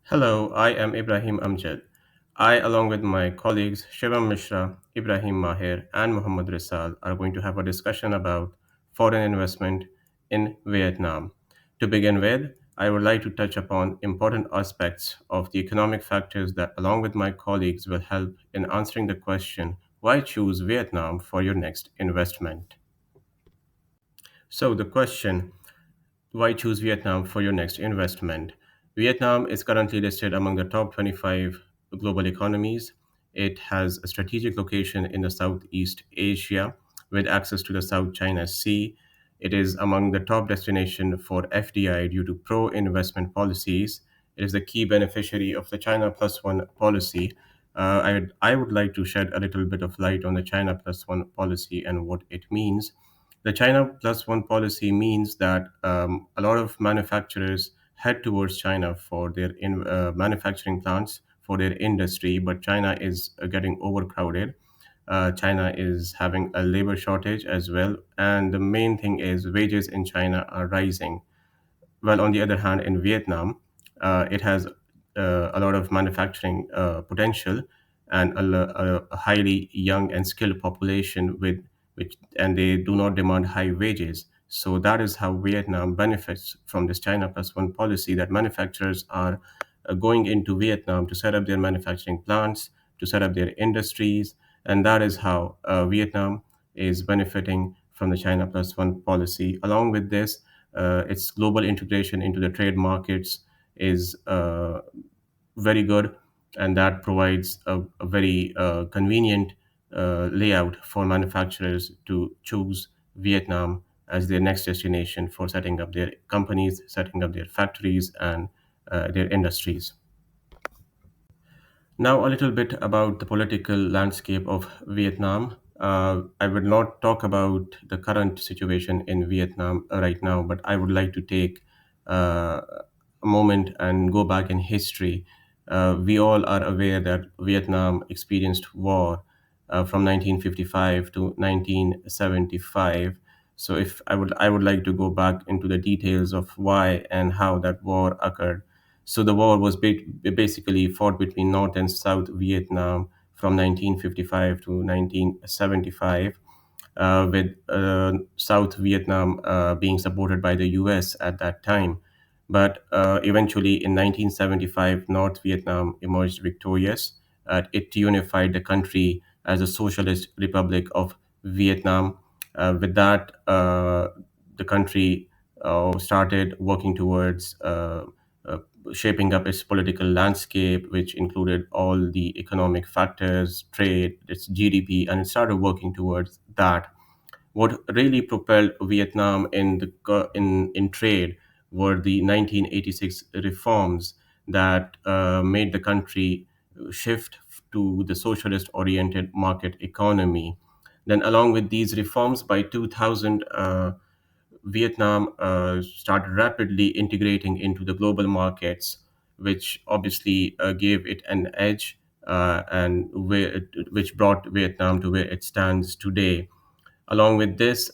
Hello, I am Ibrahim Amjad. I, along with my colleagues Shivam Mishra, Ibrahim Maher, and Muhammed Risal, are going to have a discussion about foreign investment in Vietnam. To begin with, I would like to touch upon important aspects of the economic factors that, along with my colleagues, will help in answering the question why choose Vietnam for your next investment? So, the question why choose Vietnam for your next investment? Vietnam is currently listed among the top 25 global economies. It has a strategic location in the Southeast Asia with access to the South China Sea. It is among the top destination for FDI due to pro-investment policies. It is the key beneficiary of the China Plus One policy. I would like to shed a little bit of light on the China Plus One policy and what it means. The China Plus One policy means that a lot of manufacturers head towards China for their manufacturing plants, for their industry, but China is getting overcrowded. China is having a labor shortage as well. And the main thing is wages in China are rising. Well, on the other hand, in Vietnam, it has a lot of manufacturing potential and a highly young and skilled population with which and they do not demand high wages. So that is how Vietnam benefits from this China Plus One policy that manufacturers are going into Vietnam to set up their manufacturing plants, to set up their industries, and that is how Vietnam is benefiting from the China Plus One policy. Along with this, its global integration into the trade markets is very good, and that provides a very convenient layout for manufacturers to choose Vietnam as their next destination for setting up their companies, setting up their factories, and their industries. Now, a little bit about the political landscape of Vietnam. I will not talk about the current situation in Vietnam right now, but I would like to take a moment and go back in history. We all are aware that Vietnam experienced war from 1955 to 1975. So, if I would like to go back into the details of why and how that war occurred. So the war was basically fought between North and South Vietnam from 1955 to 1975, with South Vietnam being supported by the US at that time. But eventually, in 1975, North Vietnam emerged victorious. It unified the country as a socialist republic of Vietnam. With that, the country started working towards uh, shaping up its political landscape, which included all the economic factors, trade, its GDP, and it started working towards that. What really propelled Vietnam in trade were the 1986 reforms that made the country shift to the socialist-oriented market economy. Then, along with these reforms, by 2000, Vietnam started rapidly integrating into the global markets, which obviously gave it an edge which brought Vietnam to where it stands today. Along with this,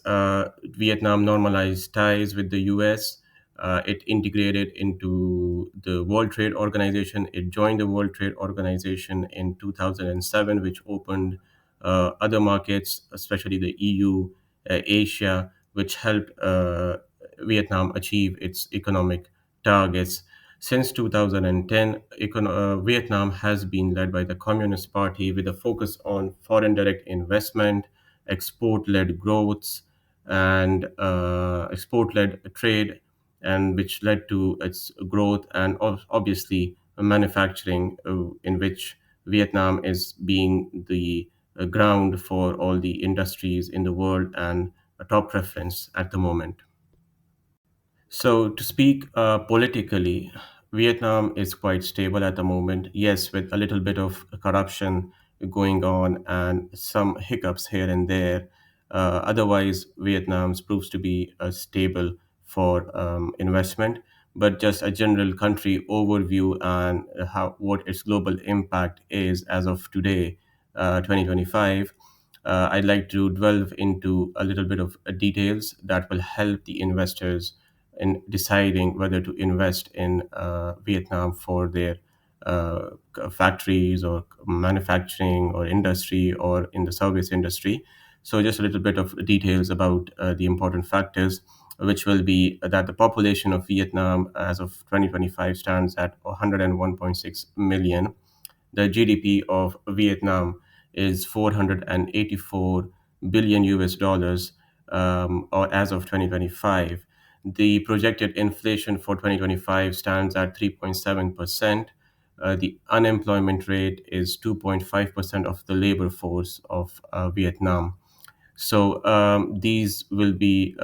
Vietnam normalized ties with the US. It integrated into the World Trade Organization. It joined the World Trade Organization in 2007, which opened other markets, especially the EU, Asia, which helped Vietnam achieve its economic targets. Since 2010, Vietnam has been led by the Communist Party with a focus on foreign direct investment, export-led growth, and export-led trade, and which led to its growth and obviously manufacturing, in which Vietnam is being the ground for all the industries in the world and a top reference at the moment. So, to speak politically, Vietnam is quite stable at the moment. Yes, with a little bit of corruption going on and some hiccups here and there. Otherwise, Vietnam proves to be stable for investment. But just a general country overview and how what its global impact is as of today, 2025. I'd like to delve into a little bit of details that will help the investors in deciding whether to invest in Vietnam for their factories or manufacturing or industry or in the service industry. So, just a little bit of details about the important factors, which will be that the population of Vietnam as of 2025 stands at 101.6 million. The GDP of Vietnam is 484 billion US dollars, or as of 2025. The projected inflation for 2025 stands at 3.7%. The unemployment rate is 2.5% of the labor force of Vietnam. So these will be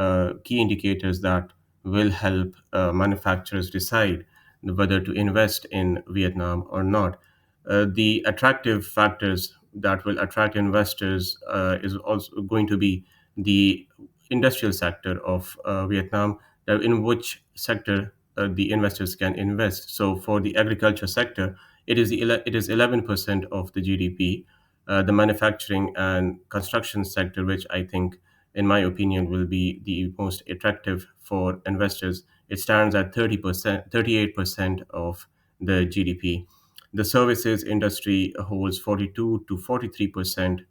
key indicators that will help manufacturers decide whether to invest in Vietnam or not. The attractive factors that will attract investors is also going to be the industrial sector of Vietnam, in which sector the investors can invest. So for the agriculture sector, it is 11% of the GDP. The manufacturing and construction sector, which I think, in my opinion, will be the most attractive for investors. It stands at 30%, 38% of the GDP. The services industry holds 42 to 43%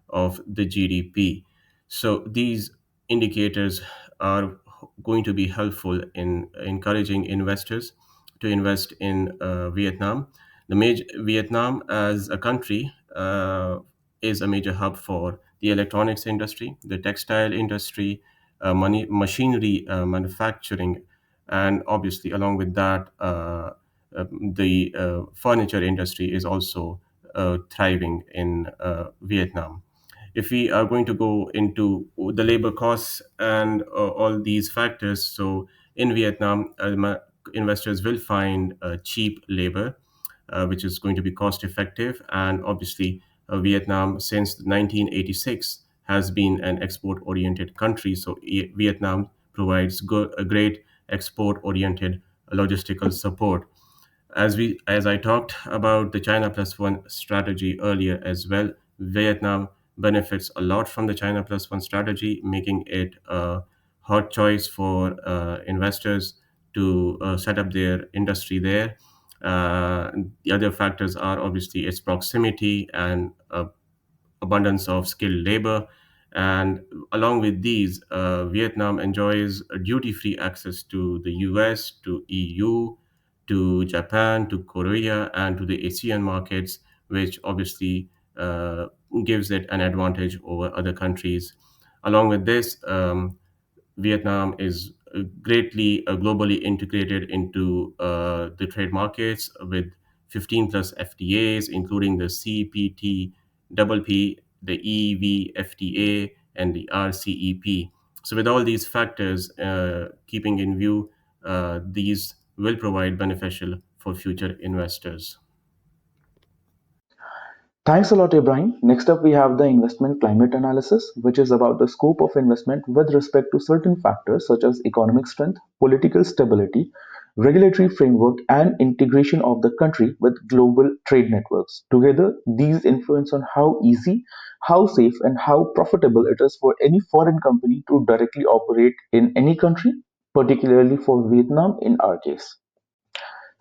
of the GDP. So these indicators are going to be helpful in encouraging investors to invest in Vietnam. Vietnam as a country is a major hub for the electronics industry, the textile industry, machinery manufacturing, and obviously, along with that, the furniture industry is also thriving in Vietnam. If we are going to go into the labor costs and all these factors, so in Vietnam, investors will find cheap labor, which is going to be cost effective. And obviously, Vietnam, since 1986, has been an export oriented country. So, Vietnam provides a great export oriented logistical support. As I talked about the China plus one strategy earlier as well, Vietnam benefits a lot from the China plus one strategy, making it a hot choice for investors to set up their industry there. The other factors are obviously its proximity and abundance of skilled labor. And along with these, Vietnam enjoys duty free access to the US, to EU, to Japan, to Korea, and to the ASEAN markets, which obviously gives it an advantage over other countries. Along with this, Vietnam is greatly globally integrated into the trade markets with 15 plus FTAs, including the CPT, double P, the EVFTA, and the RCEP. So, with all these factors keeping in view, these will provide beneficial for future investors. Thanks a lot, Ibrahim. Next up, we have the investment climate analysis, which is about the scope of investment with respect to certain factors such as economic strength, political stability, regulatory framework, and integration of the country with global trade networks. Together, these influence on how easy, how safe, and how profitable it is for any foreign company to directly operate in any country, particularly for Vietnam in our case.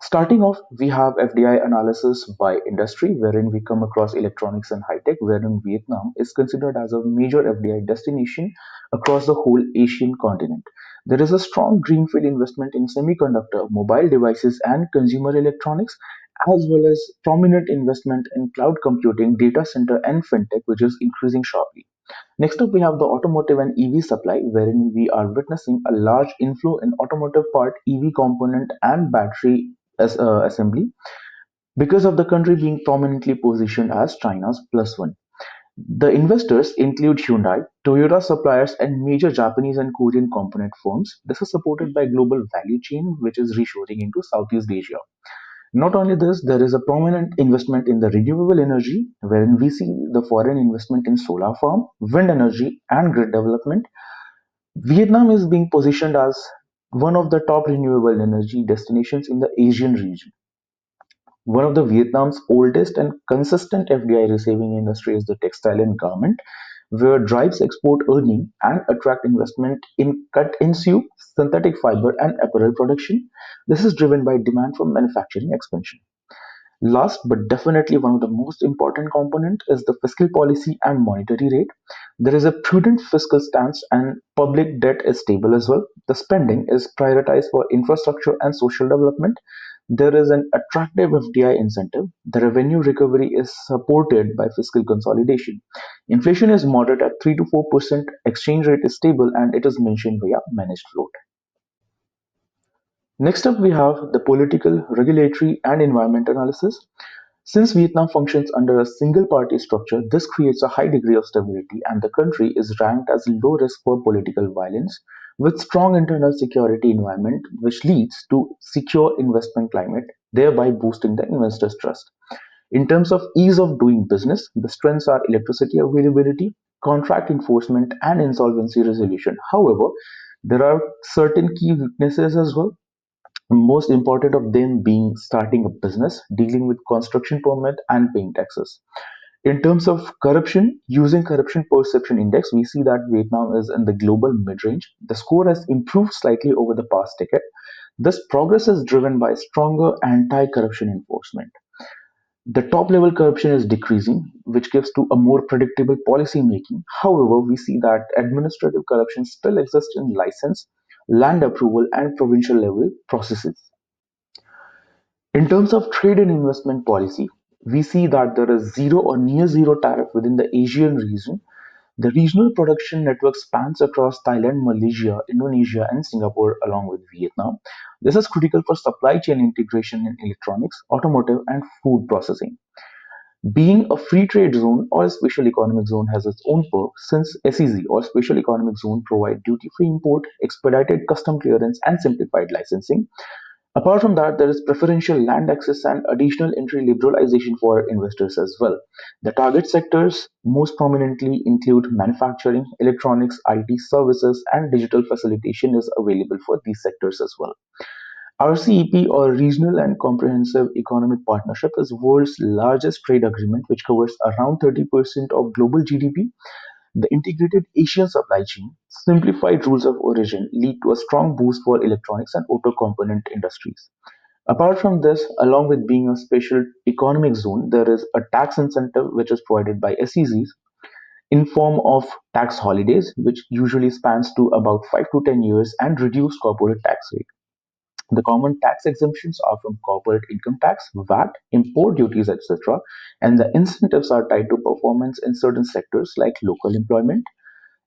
Starting off, we have FDI analysis by industry, wherein we come across electronics and high tech, wherein Vietnam is considered as a major FDI destination across the whole Asian continent. There is a strong greenfield investment in semiconductor, mobile devices, and consumer electronics, as well as prominent investment in cloud computing, data center, and fintech, which is increasing sharply. Next up, we have the automotive and EV supply, wherein we are witnessing a large inflow in automotive part, EV component, and battery assembly because of the country being prominently positioned as China's plus one. The investors include Hyundai, Toyota suppliers, and major Japanese and Korean component firms. This is supported by global value chain, which is reshoring into Southeast Asia. Not only this, there is a prominent investment in the renewable energy, wherein we see the foreign investment in solar farm, wind energy, and grid development. Vietnam is being positioned as one of the top renewable energy destinations in the Asian region. One of the Vietnam's oldest and consistent FDI receiving industry is the textile and garment, where drives export earning and attract investment in cut in sew, synthetic fiber, and apparel production. This is driven by demand for manufacturing expansion. Last but definitely one of the most important component is the fiscal policy and monetary rate. There is a prudent fiscal stance and public debt is stable as well. The spending is prioritized for infrastructure and social development. There is an attractive FDI incentive. The revenue recovery is supported by fiscal consolidation. Inflation is moderate at 3 to 4%, exchange rate is stable, and it is mentioned via managed float. Next up, we have the political, regulatory, and environment analysis. Since Vietnam functions under a single party structure, this creates a high degree of stability, and the country is ranked as low risk for political violence, with strong internal security environment, which leads to secure investment climate, thereby boosting the investors' trust. In terms of ease of doing business, the strengths are electricity availability, contract enforcement, and insolvency resolution. However, there are certain key weaknesses as well, most important of them being starting a business, dealing with construction permit, and paying taxes. In terms of corruption, using corruption perception index, we see that Vietnam is in the global mid-range. The score has improved slightly over the past decade. This progress is driven by stronger anti-corruption enforcement. The top level corruption is decreasing, which gives to a more predictable policy making. However, we see that administrative corruption still exists in license, land approval, and provincial level processes. In terms of trade and investment policy, we see that there is zero or near zero tariff within the Asian region. The regional production network spans across Thailand, Malaysia, Indonesia, and Singapore, along with Vietnam. This is critical for supply chain integration in electronics, automotive, and food processing. Being a free trade zone or a special economic zone has its own perks, since SEZ or special economic zone provide duty-free import, expedited custom clearance, and simplified licensing. Apart from that, there is preferential land access and additional entry liberalization for investors as well. The target sectors most prominently include manufacturing, electronics, IT services, and digital facilitation is available for these sectors as well. RCEP, or Regional and Comprehensive Economic Partnership, is world's largest trade agreement which covers around 30% of global GDP. The integrated Asian supply chain, simplified rules of origin lead to a strong boost for electronics and auto component industries. Apart from this, along with being a special economic zone, there is a tax incentive which is provided by SEZs in form of tax holidays, which usually spans to about 5 to 10 years and reduced corporate tax rate. The common tax exemptions are from corporate income tax, VAT, import duties, etc., and the incentives are tied to performance in certain sectors like local employment,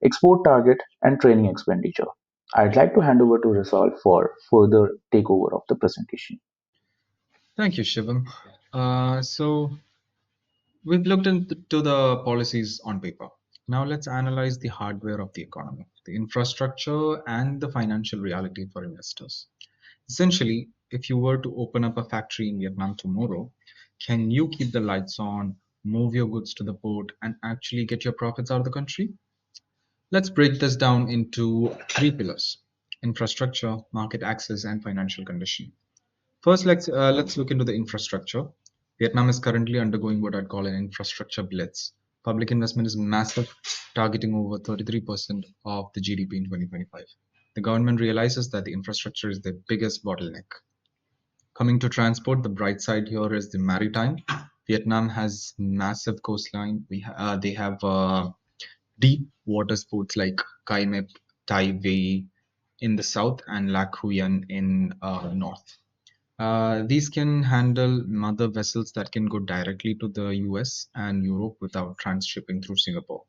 export target, and training expenditure. I'd like to hand over to Risal for further takeover of the presentation. Thank you, Shivam. So we've looked into the policies on paper. Now let's analyze the hardware of the economy, the infrastructure, and the financial reality for investors. Essentially, if you were to open up a factory in Vietnam tomorrow, can you keep the lights on, move your goods to the port, and actually get your profits out of the country? Let's break this down into three pillars: infrastructure, market access, and financial condition. First, let's look into the infrastructure. Vietnam is currently undergoing what I'd call an infrastructure blitz. Public investment is massive, targeting over 33% of the GDP in 2025. The government realizes that the infrastructure is the biggest bottleneck. Coming to transport, the bright side here is the maritime. Vietnam has massive coastline. They have deep water sports like Kai Mep, Tai Vei in the south and Lac Huyen in north. These can handle mother vessels that can go directly to the US and Europe without transshipping through Singapore.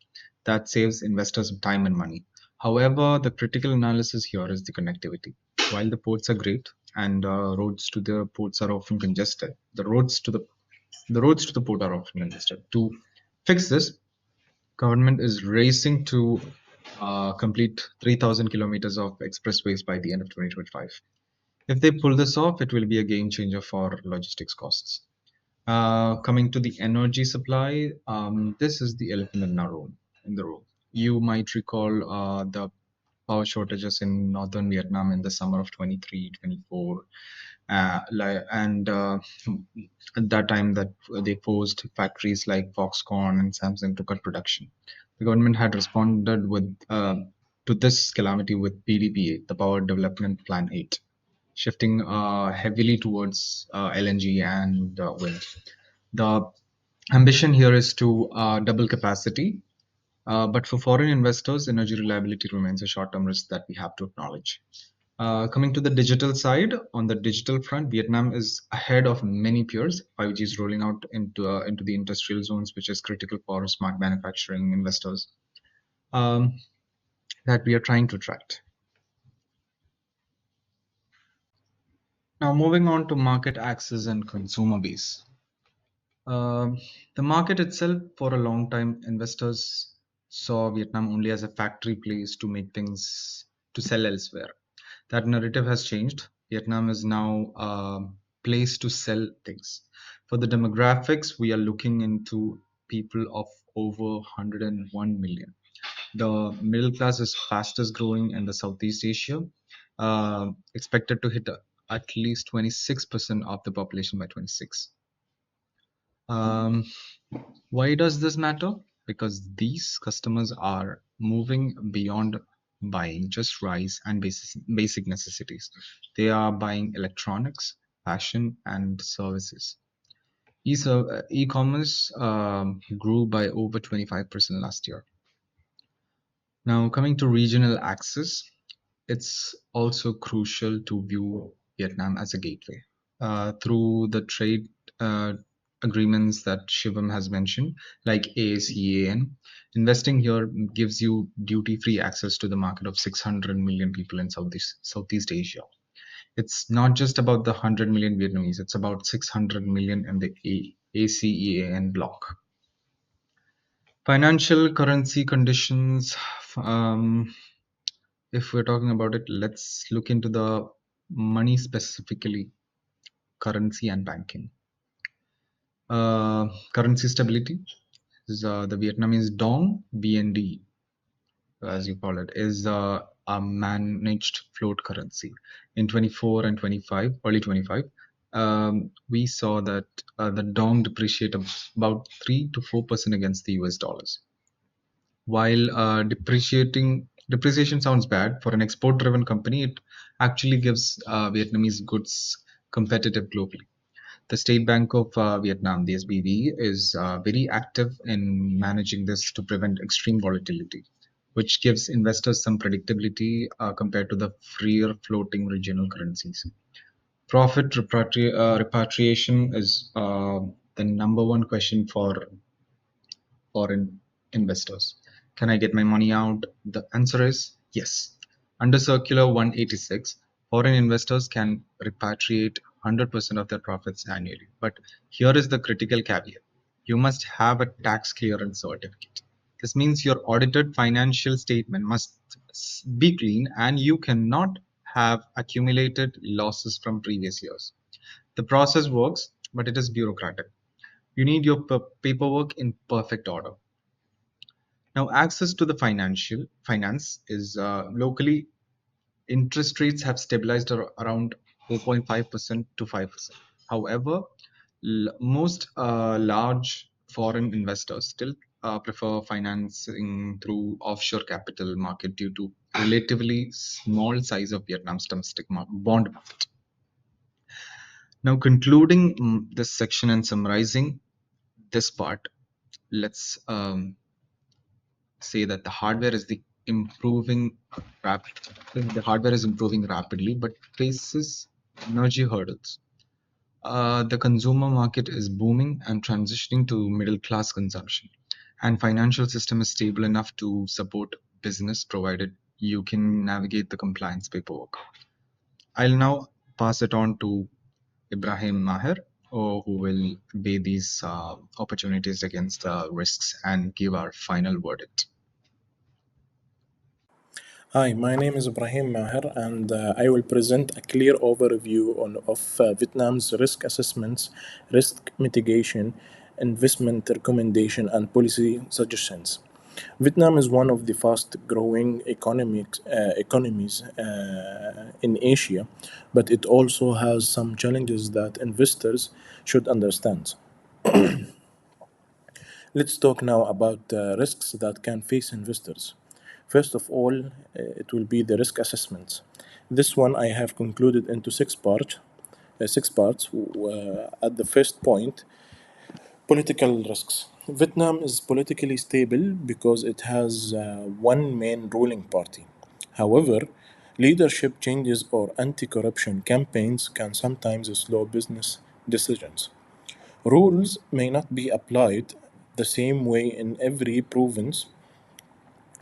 That saves investors time and money. However, the critical analysis here is the connectivity. While the ports are great and roads to the ports are often congested, the roads to the port are often congested. To fix this, government is racing to complete 3,000 kilometers of expressways by the end of 2025. If they pull this off, it will be a game changer for logistics costs. Coming to the energy supply, this is the elephant in our room. In the room, you might recall the power shortages in northern Vietnam in the summer of 23, 24, and at that time that they forced factories like Foxconn and Samsung to cut production. The government had responded with to this calamity with PDPA, the Power Development Plan 8, shifting heavily towards LNG and wind. The ambition here is to double capacity, but for foreign investors, energy reliability remains a short-term risk that we have to acknowledge. Coming to the digital side, on the digital front, Vietnam is ahead of many peers. 5G is rolling out into the industrial zones, which is critical for smart manufacturing investors um, that we are trying to attract. Now, moving on to market access and consumer base. Um, the market itself, for a long time, investors saw Vietnam only as a factory place to make things to sell elsewhere. That narrative has changed. Vietnam is now a place to sell things. For the demographics, we are looking into people of over 101 million. The middle class is fastest growing in the Southeast Asia, expected to hit at least 26% of the population by 26. Um, why does this matter? Because these customers are moving beyond buying just rice and basic necessities. They are buying electronics, fashion, and services. E-commerce grew by over 25% last year. Now, coming to regional access, it's also crucial to view Vietnam as a gateway. Through the trade uh, agreements that Shivam has mentioned, like ASEAN, investing here gives you duty-free access to the market of 600 million people in Southeast Asia. It's not just about the 100 million Vietnamese, it's about 600 million in the ASEAN bloc. Financial currency conditions, um, if we're talking about it, let's look into the money specifically, currency and banking. Currency stability is the Vietnamese dong (VND), as you call it, is a managed float currency. In 24 and 25, early 25, we saw that the dong depreciate about 3 to 4% against the US dollars. While depreciation sounds bad for an export-driven company, it actually gives Vietnamese goods competitive globally. The State Bank of Vietnam, the SBV, is very active in managing this to prevent extreme volatility, which gives investors some predictability compared to the freer floating regional currencies. Profit repatriation is the number one question for foreign investors. Can I get my money out? The answer is yes. Under Circular 186, foreign investors can repatriate 100% of their profits annually. But here is the critical caveat: you must have a tax clearance certificate. This means your audited financial statement must be clean and you cannot have accumulated losses from previous years. The process works, but it is bureaucratic. You need your paperwork in perfect order. Now, access to the financial finance is locally. Interest rates have stabilized around 4.5% to 5%. However, most large foreign investors still prefer financing through offshore capital market due to relatively small size of Vietnam's domestic bond market. Now, concluding this section and summarizing this part, let's say that rap- the hardware is improving rapidly, but faces energy hurdles. The consumer market is booming and transitioning to middle class consumption, and financial system is stable enough to support business provided you can navigate the compliance paperwork. I'll now pass it on to Ibrahim Maher, who will weigh these opportunities against risks and give our final verdict. Hi, my name is Ibrahim Maher, and I will present a clear overview of Vietnam's risk assessments, risk mitigation, investment recommendation, and policy suggestions. Vietnam is one of the fast-growing economies in Asia, but it also has some challenges that investors should understand. Let's talk now about the risks that can face investors. First of all, it will be the risk assessments. This one I have concluded into six parts. At the first point, political risks. Vietnam is politically stable because it has one main ruling party. However, leadership changes or anti corruption campaigns can sometimes slow business decisions. Rules may not be applied the same way in every province,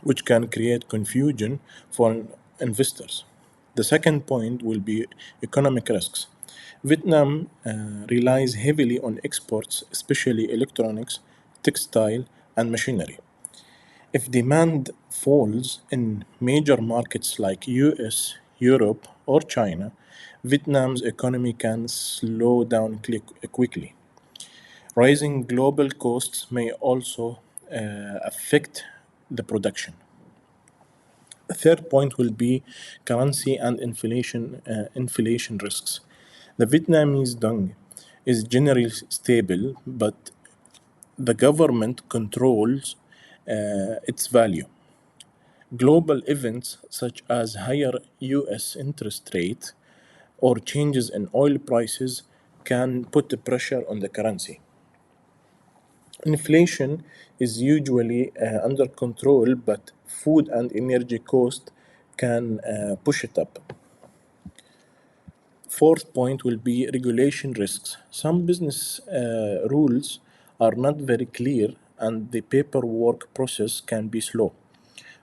which can create confusion for investors. The second point will be economic risks. Vietnam relies heavily on exports, especially electronics, textile, and machinery. If demand falls in major markets like US, Europe, or China, Vietnam's economy can slow down quickly. Rising global costs may also affect the production. The third point will be currency and inflation risks. The Vietnamese dong is generally stable, but the government controls its value. Global events such as higher US interest rate or changes in oil prices can put pressure on the currency. Inflation is usually under control, but food and energy cost can push it up. Fourth point will be regulation risks. Some business rules are not very clear, and the paperwork process can be slow.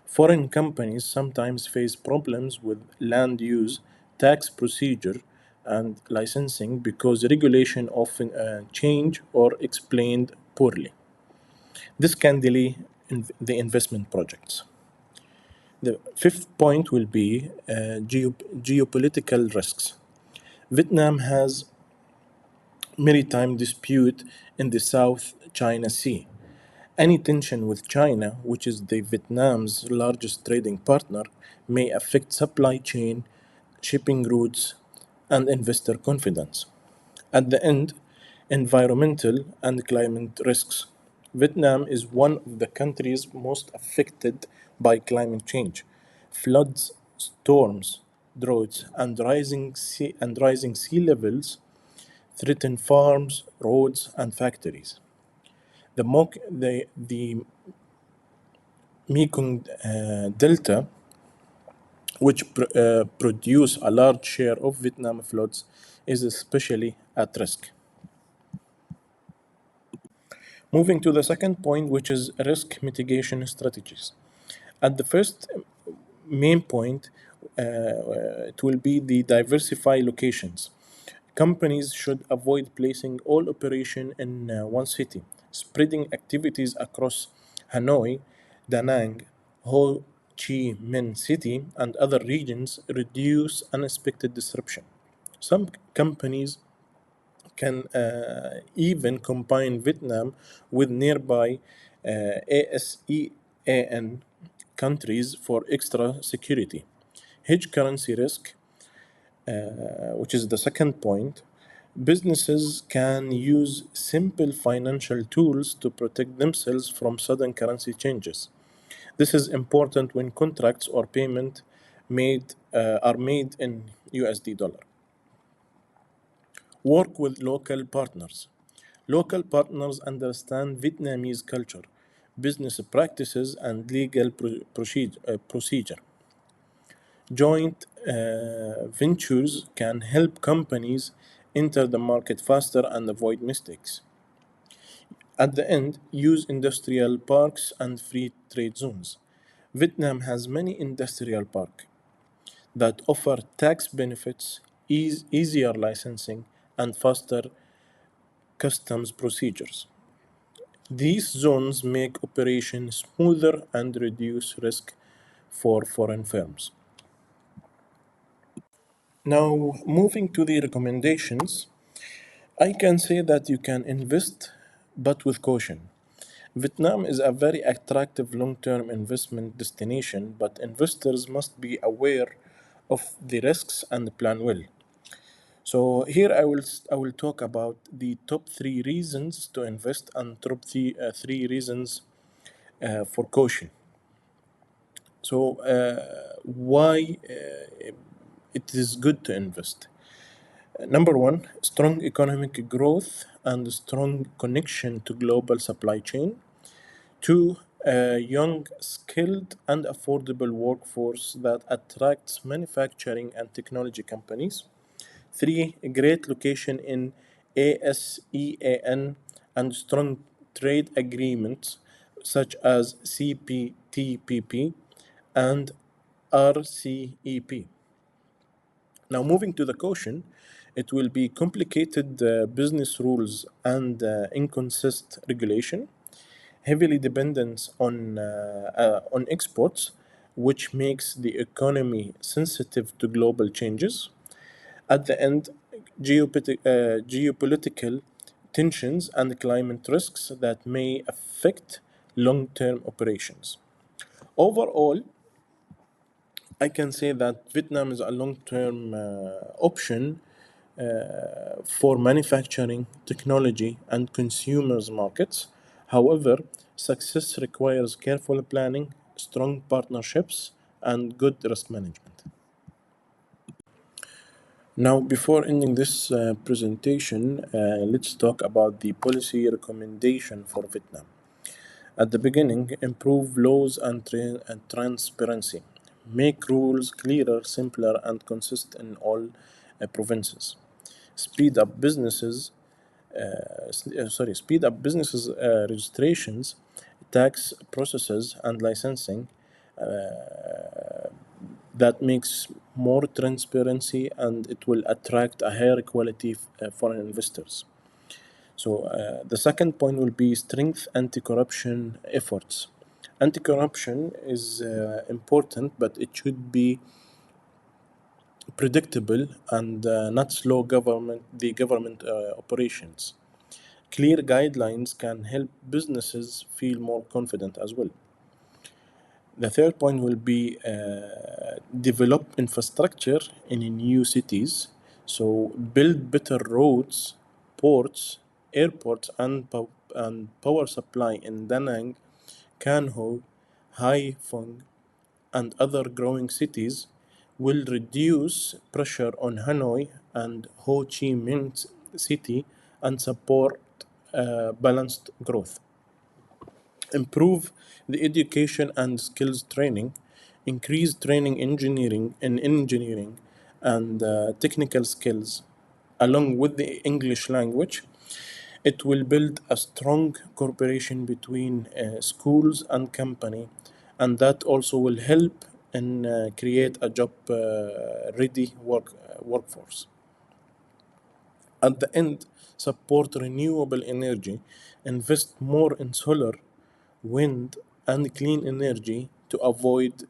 Foreign companies sometimes face problems with land use, tax procedure, and licensing because regulation often change or explained poorly. This can delay the investment projects. The fifth point will be geopolitical risks. Vietnam has maritime dispute in the South China Sea. Any tension with China, which is the Vietnam's largest trading partner, may affect supply chain, shipping routes, and investor confidence. At the end, environmental and climate risks. Vietnam is one of the countries most affected by climate change. Floods, storms, droughts, and rising sea levels threaten farms, roads, and factories. The Mekong Delta, which produce a large share of Vietnam floods, is especially at risk. Moving to the second point, which is risk mitigation strategies. At the first main point, it will be the diversify locations. Companies should avoid placing all operation in one city. Spreading activities across Hanoi, Da Nang, Ho Chi Minh City, and other regions reduce unexpected disruption. Some companies can even combine Vietnam with nearby ASEAN countries for extra security. Hedge currency risk, which is the second point. Businesses can use simple financial tools to protect themselves from sudden currency changes. This is important when contracts or payment are made in USD dollar. Work with local partners. Local partners understand Vietnamese culture, business practices, and legal procedure. Joint ventures can help companies enter the market faster and avoid mistakes. At the end, use industrial parks and free trade zones. Vietnam has many industrial parks that offer tax benefits, easier licensing, and faster customs procedures. These zones make operation smoother and reduce risk for foreign firms. Now, moving to the recommendations, I can say that you can invest but with caution. Vietnam is a very attractive long term investment destination, but investors must be aware of the risks and plan well. So here I will talk about the top three reasons to invest and three reasons for caution. So why it is good to invest? Number one, strong economic growth and strong connection to global supply chain. Two, a young, skilled, and affordable workforce that attracts manufacturing and technology companies. Three, a great location in ASEAN and strong trade agreements such as CPTPP and RCEP. Now, moving to the caution, it will be complicated business rules and inconsistent regulation, heavily dependence on exports, which makes the economy sensitive to global changes. At the end, geopolitical tensions and climate risks that may affect long term operations. Overall, I can say that Vietnam is a long term option for manufacturing, technology, and consumers markets. However, success requires careful planning, strong partnerships, and good risk management. Now, before ending this presentation, let's talk about the policy recommendation for Vietnam. At the beginning, improve laws and transparency. Make rules clearer, simpler, and consistent in all provinces. Speed up businesses. Speed up businesses registrations, tax processes, and licensing. That makes more transparency and it will attract a higher quality foreign investors. So the second point will be strength anti-corruption efforts. Anti-corruption is important, but it should be predictable and not slow government operations. Clear guidelines can help businesses feel more confident as well. The third point will be develop infrastructure in new cities. So build better roads, ports, airports, and power supply in Da Nang, Can Ho, Hai Phong, and other growing cities will reduce pressure on Hanoi and Ho Chi Minh City and support balanced growth. Improve the education and skills training, increase training engineering and technical skills along with the English language. It will build a strong cooperation between schools and company, and that also will help in create a job ready workforce. At the end, support renewable energy, invest more in solar, wind, and clean energy to avoid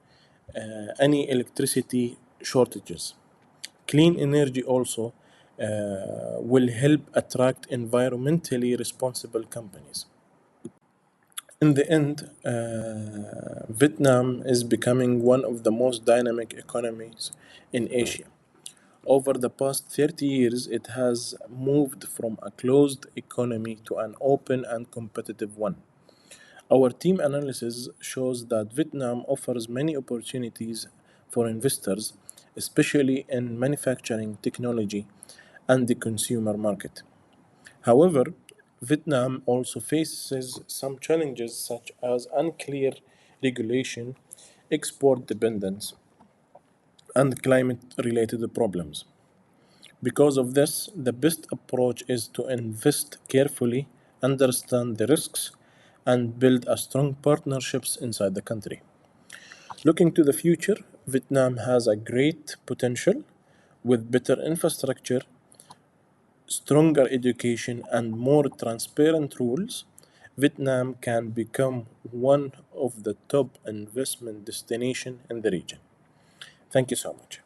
any electricity shortages. Clean energy also will help attract environmentally responsible companies. In the end, Vietnam is becoming one of the most dynamic economies in Asia. Over the past 30 years, it has moved from a closed economy to an open and competitive one. Our team analysis shows that Vietnam offers many opportunities for investors, especially in manufacturing, technology, and the consumer market. However, Vietnam also faces some challenges such as unclear regulation, export dependence, and climate related problems. Because of this, the best approach is to invest carefully, understand the risks, and build a strong partnerships inside the country. Looking to the future, Vietnam has a great potential with better infrastructure, stronger education, and more transparent rules. Vietnam can become one of the top investment destinations in the region. Thank you so much.